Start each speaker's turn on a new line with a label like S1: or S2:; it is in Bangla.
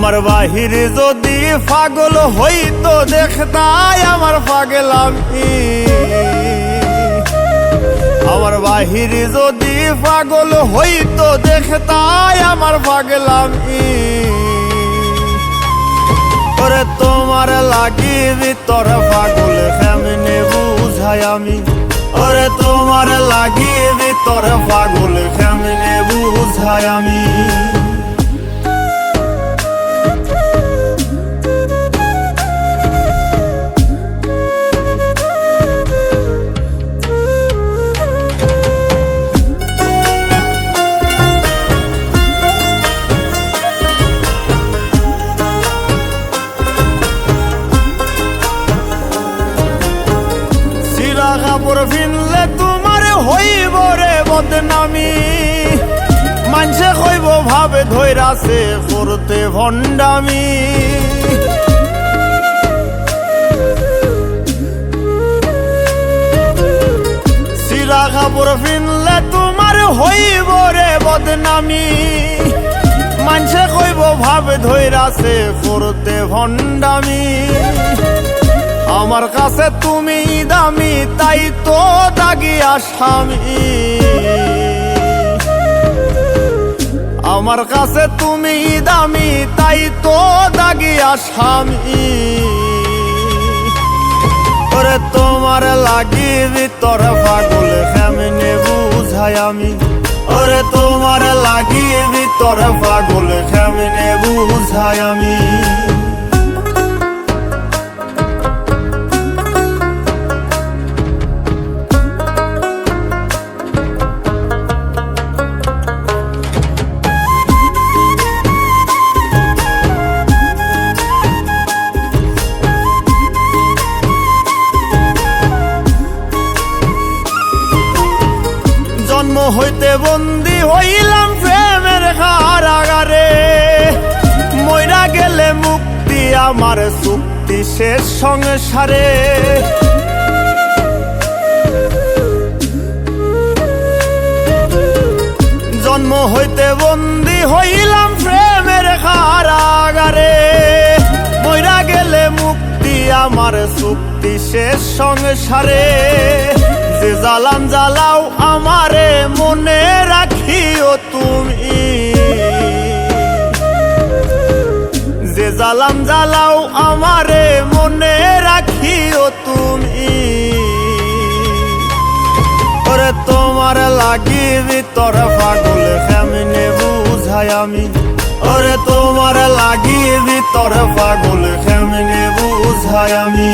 S1: আমার বাহির যদি পাগল হইতো দেখতাই আমার পাগলামি। আমার বাহির যদি পাগল হইতো দেখতাই আমার পাগলামি। ওরে তোমার লাগি ভিতর পাগল কেমনে বুঝাই আমি। ওরে তোমার লাগি ভিতর পাগল কেমনে বুঝাই আমি। কাপড় ফিনলে তোমার হইব রে বদনামি। মানুষে কইব ভাবে ধৈরাছে করতে ভণ্ডামি। সিরা কাপড় ফিনলে তোমার হইব রে বদনামি। মানুষে কইব ভাবে ধৈরাছে করতে ভণ্ডামি। আমার কাছে তুমি দামি তাই তো দাগি আসামি। আমার কাছে তুমি দামি তাই তো দাগি আসামি। ওরে তোমার লাগি ভিতর পাগল কেমনে বুঝাই আমি। ওরে তোমার লাগি ভিতর পাগল কেমনে বুঝাই আমি। জন্ম হইতে বন্দি হইলাম প্রেমের কারাগারে। মইরা গেলে মুক্তি আমার চুক্তি শেষ সংসারে। জন্ম হইতে বন্দি হইলাম প্রেমের কারাগারে। মইরা গেলে মুক্তি আমার চুক্তি শেষ সংসারে। যে জ্বালান জ্বালাও আমারে মনে রাখিও তুমি। যে জ্বালান জ্বালাও আমারে মনে রাখিও তুমি। ওরে তোমার লাগি ভিতর পাগল কেমনে বুঝাই আমি। ওরে তোমার লাগি ভিতর পাগল কেমনে বুঝাই আমি।